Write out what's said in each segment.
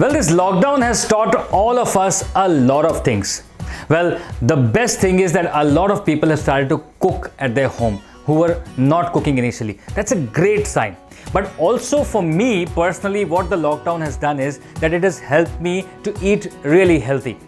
Well, this lockdown has taught all of us a lot of things. Well, the best thing is that a lot of people have started to cook at their home who were not cooking initially. That's a great sign. But also for me personally, what the lockdown has done is that it has helped me to eat really healthy.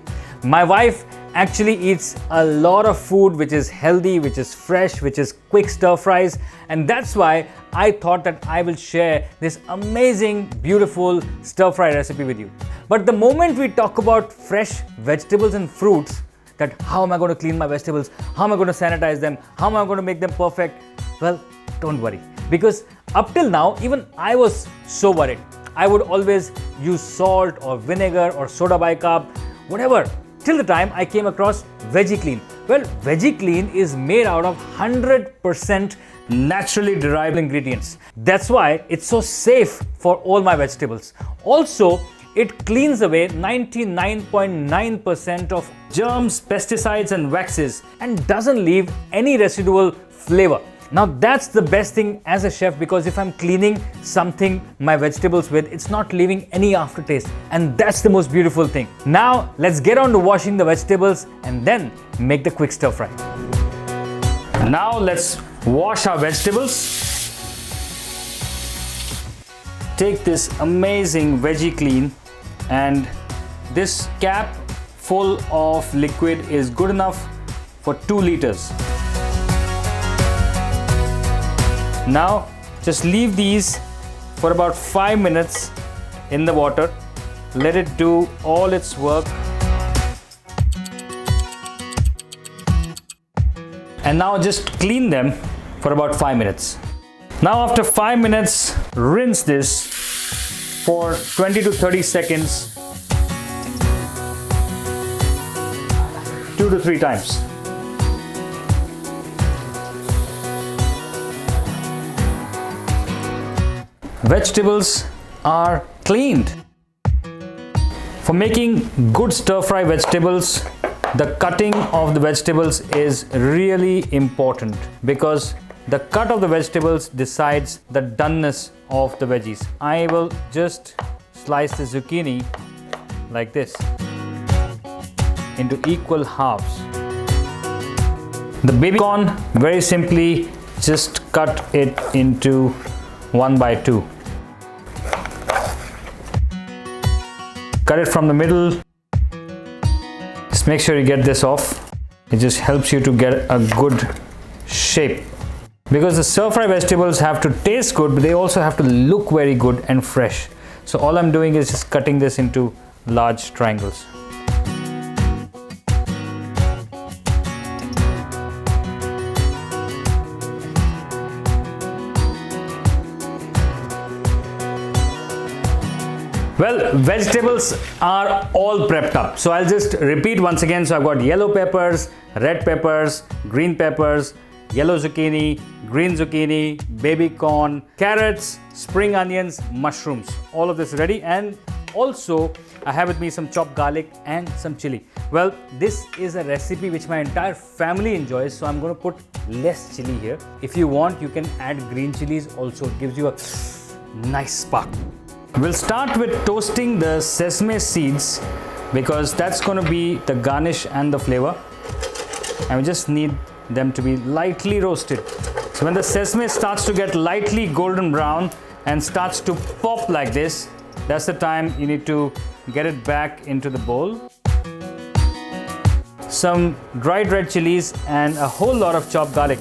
My wife actually eats a lot of food which is healthy, which is fresh, which is quick stir fries, and that's why I thought that I will share this amazing, beautiful stir fry recipe with you. But the moment we talk about fresh vegetables and fruits, that how am I going to clean my vegetables, how am I going to sanitize them, how am I going to make them perfect, well, don't worry, because up till now even I was so worried. I would always use salt or vinegar or soda bicarb, whatever, till the time I came across Veggie Clean. Well, Veggie Clean is made out of 100% naturally derived ingredients. That's why it's so safe for all my vegetables. Also, it cleans away 99.9% of germs, pesticides and waxes and doesn't leave any residual flavor. Now that's the best thing as a chef, because if I'm cleaning something, my vegetables with, it's not leaving any aftertaste, and that's the most beautiful thing. Now let's get on to washing the vegetables and then make the quick stir fry. Now let's wash our vegetables. Take this amazing Veggie Clean, and this cap full of liquid is good enough for 2 liters. Now just leave these for about 5 minutes in the water. Let it do all its work. And now just clean them for about 5 minutes. Now after 5 minutes, rinse this for 20 to 30 seconds 2 to 3 times. Vegetables are cleaned. For making good stir-fry vegetables, the cutting of the vegetables is really important, because the cut of the vegetables decides the doneness of the veggies. I will just slice the zucchini like this into equal halves. The baby corn, very simply, just cut it into 1 by 2. Cut it from the middle. Just make sure you get this off. It just helps you to get a good shape, because the stir-fry vegetables have to taste good, but they also have to look very good and fresh. So all I'm doing is just cutting this into large triangles. Well, vegetables are all prepped up. So I'll just repeat once again. So I've got yellow peppers, red peppers, green peppers, yellow zucchini, green zucchini, baby corn, carrots, spring onions, mushrooms. All of this ready. And also I have with me some chopped garlic and some chili. Well, this is a recipe which my entire family enjoys, so I'm going to put less chili here. If you want, you can add green chilies also. It gives you a nice spark. We'll start with toasting the sesame seeds, because that's going to be the garnish and the flavor, and we just need them to be lightly roasted. So when the sesame starts to get lightly golden brown and starts to pop like this, that's the time you need to get it back into the bowl. Some dried red chilies and a whole lot of chopped garlic.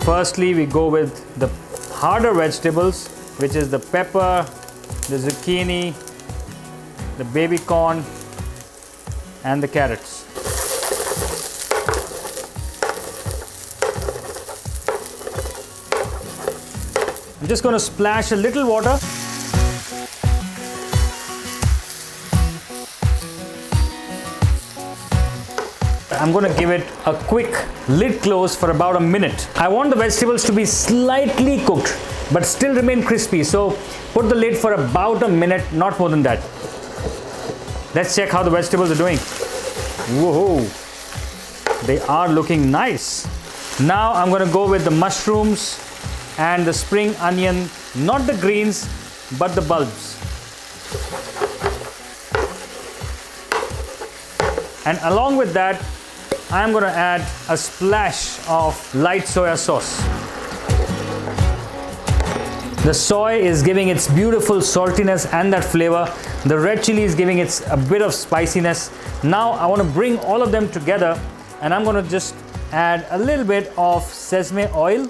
Firstly, we go with the harder vegetables, which is the pepper, the zucchini, the baby corn and the carrots. I'm just going to splash a little water. I'm going to give it a quick lid close for about a minute. I want the vegetables to be slightly cooked but still remain crispy, so put the lid for about a minute, not more than that. Let's check how the vegetables are doing. Whoa, they are looking nice. Now I'm going to go with the mushrooms and the spring onion not the greens, but the bulbs. And along with that, I'm going to add a splash of light soya sauce. The soy is giving its beautiful saltiness and that flavor. The red chili is giving it a bit of spiciness. Now I want to bring all of them together, and I'm going to just add a little bit of sesame oil,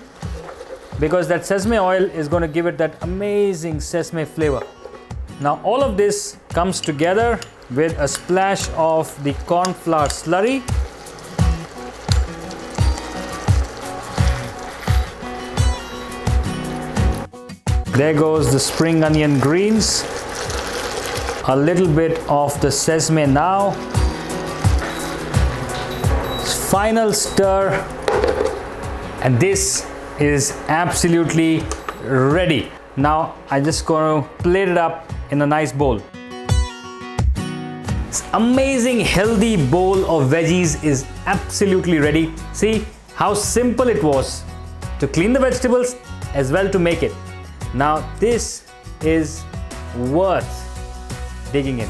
because that sesame oil is going to give it that amazing sesame flavor. Now all of this comes together with a splash of the corn flour slurry. There goes the spring onion greens. A little bit of the sesame now. Final stir. And this is absolutely ready. Now I'm just going to plate it up in a nice bowl. This amazing healthy bowl of veggies is absolutely ready. See how simple it was to clean the vegetables as well to make it. Now this is worth digging in.